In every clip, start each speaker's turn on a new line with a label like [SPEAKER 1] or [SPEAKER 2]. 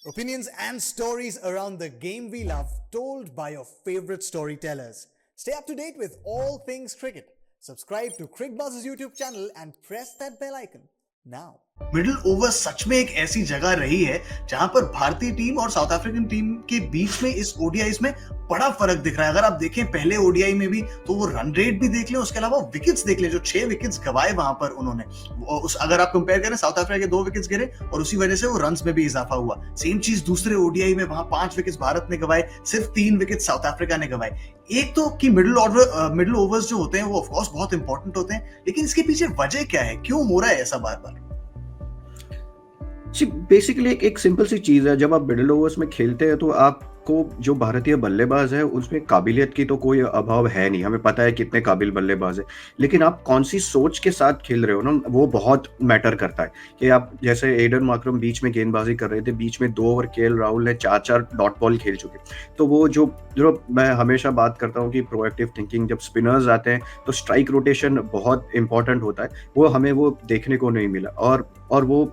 [SPEAKER 1] Opinions and stories around the game we love, told by your favorite storytellers. Stay up to date with all things cricket. Subscribe to Crickbuzz's YouTube channel and press that bell icon now.
[SPEAKER 2] Middle over सच में एक ऐसी जगह रही है जहां पर भारतीय टीम और साउथ अफ्रीकन टीम के बीच में इस ओडीआईज में बड़ा फर्क दिख रहा है। अगर आप देखें पहले ओडीआई में भी तो वो रन रेट भी देख लें, उसके अलावा विकेट्स देख लें, जो 6 विकेट्स गवाए वहां पर उन्होंने। अगर आप कंपेयर करें, साउथ अफ्रीका के 2 विकेट्स गिरे और उसी वजह से वो रन्स में भी इजाफा हुआ। सेम चीज दूसरे ओडीआई में, वहां 5 विकेट्स भारत ने गवाए, सिर्फ 3 विकेट साउथ अफ्रीका ने गवाए। एक तो कि मिडिल ओवर्स जो होते हैं वो ऑफकोर्स बहुत इंपॉर्टेंट होते हैं, लेकिन इसके पीछे वजह क्या है, क्यों हो रहा है ऐसा बार बार?
[SPEAKER 3] बेसिकली एक सिंपल सी चीज है, जब आप मिडिल ओवर्स में खेलते हैं तो आपको जो भारतीय बल्लेबाज है उसमें काबिलियत की तो कोई अभाव है नहीं, हमें पता है कितने काबिल बल्लेबाज है, लेकिन आप कौन सी सोच के साथ खेल रहे हो ना, वो बहुत मैटर करता है। कि आप जैसे एडन मार्करम बीच में गेंदबाजी कर रहे थे, बीच में 2 ओवर केएल राहुल ने 4 डॉट बॉल खेल चुके, तो वो जो मैं हमेशा बात करता हूँ कि प्रोएक्टिव थिंकिंग, जब स्पिनर्स आते हैं तो स्ट्राइक रोटेशन बहुत इंपॉर्टेंट होता है, वो हमें वो देखने को नहीं मिला। और वो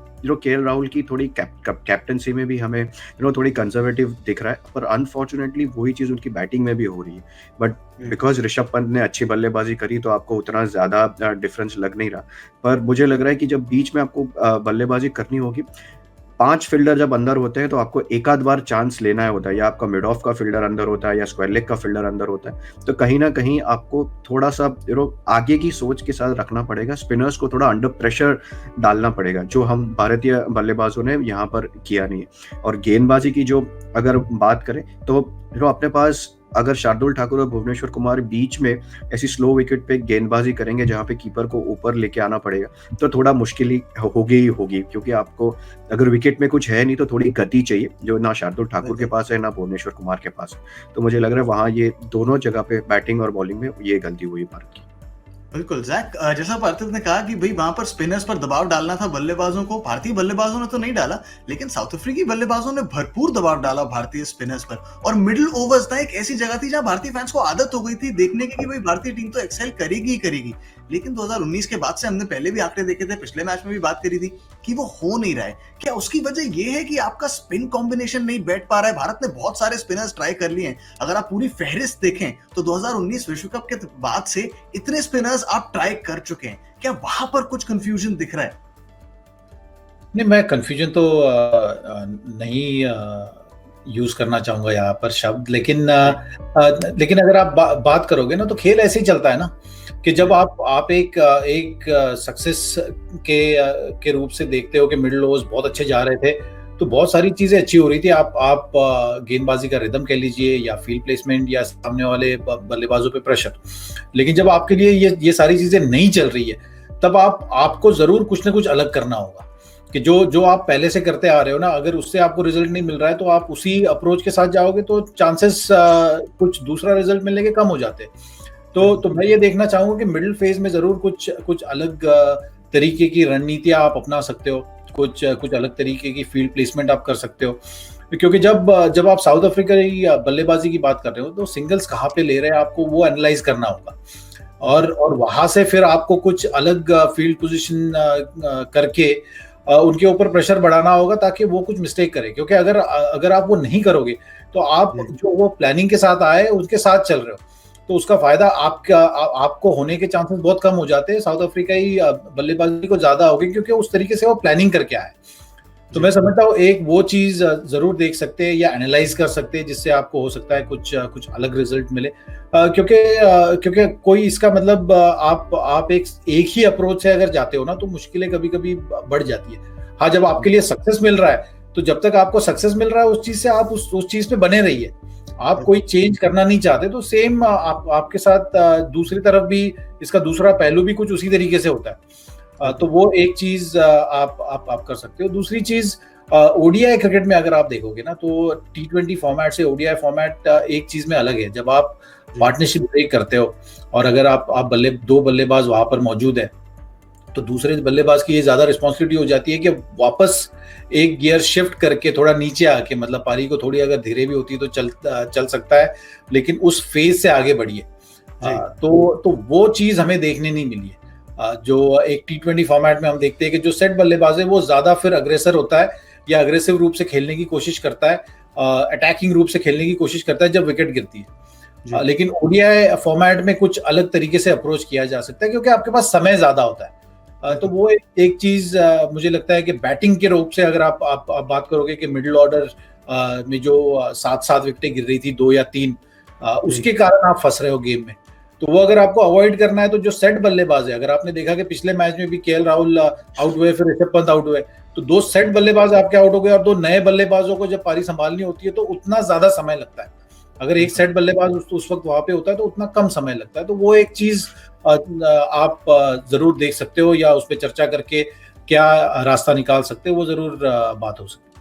[SPEAKER 3] केएल राहुल की थोड़ी कैप्टनसी में भी हमें थोड़ी कंजर्वेटिव दिख रहा है, पर अनफॉर्चुनेटली वही चीज उनकी बैटिंग में भी हो रही है। बट बिकॉज ऋषभ पंत ने अच्छी बल्लेबाजी करी तो आपको उतना ज्यादा डिफरेंस लग नहीं रहा, पर मुझे लग रहा है कि जब बीच में आपको बल्लेबाजी करनी होगी, 5 फील्डर जब अंदर होते हैं तो आपको एक आध बार चांस लेना होता है, या आपका मिड ऑफ का फील्डर अंदर होता है या स्क्वायर लेग का फील्डर अंदर होता है, तो कहीं ना कहीं आपको थोड़ा सा आगे की सोच के साथ रखना पड़ेगा। स्पिनर्स को थोड़ा अंडर प्रेशर डालना पड़ेगा, जो हम भारतीय बल्लेबाजों ने यहाँ पर किया नहीं है। और गेंदबाजी की जो अगर बात करें तो अपने पास अगर शार्दुल ठाकुर और भुवनेश्वर कुमार बीच में ऐसी स्लो विकेट पे गेंदबाजी करेंगे जहां पे कीपर को ऊपर लेके आना पड़ेगा, तो थोड़ा मुश्किल ही होगी, क्योंकि आपको अगर विकेट में कुछ है नहीं तो थोड़ी गति चाहिए, जो ना शार्दुल ठाकुर के पास है ना भुवनेश्वर कुमार के पास है। तो मुझे लग रहा है वहां ये दोनों जगह पे बैटिंग और बॉलिंग में ये गलती हुई भारत की।
[SPEAKER 2] बिल्कुल जैक, जैसा पार्थिव ने कहा कि भाई वहां पर स्पिनर्स पर दबाव डालना था बल्लेबाजों को, भारतीय बल्लेबाजों ने तो नहीं डाला, लेकिन साउथ अफ्रीकी बल्लेबाजों ने भरपूर दबाव डाला भारतीय स्पिनर्स पर। और मिडिल ओवर्स ना एक ऐसी जगह थी जहां भारतीय फैंस को आदत हो गई थी देखने की कि भाई भारतीय टीम तो एक्सेल करेगी ही करेगी, लेकिन 2019 के बाद से हमने पहले भी आंकड़े देखे थे, पिछले मैच में भी बात करी थी कि वो हो नहीं रहा है। क्या उसकी वजह ये है कि आपका स्पिन कॉम्बिनेशन नहीं बैठ पा रहा है? भारत ने बहुत सारे स्पिनर्स ट्राई कर लिए हैं, अगर आप पूरी फहरिस्त देखें तो 2019 विश्व कप के बाद से इतने स्पिनर्स आप ट्राई कर चुके हैं, क्या वहां पर कुछ कंफ्यूजन दिख रहा है?
[SPEAKER 4] नहीं, मैं कंफ्यूजन तो नहीं यूज करना चाहूंगा यहाँ पर शब्द, लेकिन अगर आप बात करोगे ना तो खेल ऐसे ही चलता है ना, कि जब आप एक सक्सेस के रूप से देखते हो कि मिडिल ओवर्स बहुत अच्छे जा रहे थे तो बहुत सारी चीजें अच्छी हो रही थी, आप गेंदबाजी का रिदम कह लीजिए या फील्ड प्लेसमेंट या सामने वाले बल्लेबाजों पे प्रेशर, लेकिन जब आपके लिए ये सारी चीजें नहीं चल रही है तब आपको जरूर कुछ ना कुछ अलग करना होगा। कि जो आप पहले से करते आ रहे हो ना, अगर उससे आपको रिजल्ट नहीं मिल रहा है तो आप उसी अप्रोच के साथ जाओगे तो चांसेस कुछ दूसरा रिजल्ट मिलने के कम हो जाते हैं। तो मैं ये देखना चाहूंगा कि मिडिल फेज में जरूर कुछ अलग तरीके की रणनीतियां आप अपना सकते हो, कुछ अलग तरीके की फील्ड प्लेसमेंट आप कर सकते हो, क्योंकि जब आप साउथ अफ्रीका की बल्लेबाजी की बात कर रहे हो तो सिंगल्स कहाँ पे ले रहे हैं आपको वो एनालाइज करना होगा, और वहां से फिर आपको कुछ अलग फील्ड पोजीशन करके उनके ऊपर प्रेशर बढ़ाना होगा ताकि वो कुछ मिस्टेक करे, क्योंकि अगर आप वो नहीं करोगे तो आप जो वो प्लानिंग के साथ आए उसके साथ चल रहे हो तो उसका फायदा आपको होने के चांसेस बहुत कम हो जाते हैं। साउथ अफ्रीकाई बल्लेबाजी को ज्यादा होगी क्योंकि उस तरीके से वो प्लानिंग करके आए। तो मैं समझता हूँ एक वो चीज जरूर देख सकते हैं या एनालाइज कर सकते हैं, जिससे आपको हो सकता है कुछ अलग रिजल्ट मिले, क्योंकि कोई इसका मतलब आप एक ही अप्रोच से अगर जाते हो ना तो मुश्किलें कभी कभी बढ़ जाती है। हाँ, जब आपके लिए सक्सेस मिल रहा है तो जब तक आपको सक्सेस मिल रहा है उस चीज से आप उस चीज पे बने रहिए, आप कोई चेंज करना नहीं चाहते तो सेम आपके साथ दूसरी तरफ भी इसका दूसरा पहलू भी कुछ उसी तरीके से होता है। तो वो एक चीज आप कर सकते हो। दूसरी चीज ओडीआई क्रिकेट में अगर आप देखोगे ना तो T20 फॉर्मेट से ओडीआई फॉर्मेट एक चीज में अलग है। जब आप पार्टनरशिप ब्रेक करते हो और अगर आप दो बल्लेबाज वहां पर मौजूद है तो दूसरे बल्लेबाज की ये ज्यादा रिस्पॉन्सिबिलिटी हो जाती है कि वापस एक गियर शिफ्ट करके थोड़ा नीचे आके, मतलब पारी को थोड़ी अगर धीरे भी होती है तो चल सकता है, लेकिन उस फेज से आगे बढ़िए। तो वो चीज हमें देखने नहीं मिली है। जो एक T20 फॉर्मेट में हम देखते हैं कि जो सेट बल्लेबाज है वो ज्यादा फिर अग्रेसर होता है, या अग्रेसिव रूप से खेलने की कोशिश करता है, अटैकिंग रूप से खेलने की कोशिश करता है जब विकेट गिरती है। लेकिन ओडीआई फॉर्मेट में कुछ अलग तरीके से अप्रोच किया जा सकता है क्योंकि आपके पास समय ज्यादा होता है। तो वो एक चीज मुझे लगता है कि बैटिंग के रूप से अगर आप बात करोगे कि मिडिल ऑर्डर में जो 7 विकेटें गिर रही थी, 2 या 3, उसके कारण आप फंस रहे हो गेम में, तो वो अगर आपको अवॉइड करना है तो जो सेट बल्लेबाज है, अगर आपने देखा कि पिछले मैच में भी केएल राहुल आउट हुए, फिर ऋषभ पंत आउट हुए, तो 2 सेट बल्लेबाज आपके आउट हो गए और 2 नए बल्लेबाजों को जब पारी संभालनी होती है तो उतना ज्यादा समय लगता है। अगर एक सेट बल्लेबाज उस वक्त वहां पे होता है तो उतना कम समय लगता है। तो वो एक चीज आप जरूर देख सकते हो या उस पर चर्चा करके क्या रास्ता निकाल सकते हो, वो जरूर बात हो सकती है।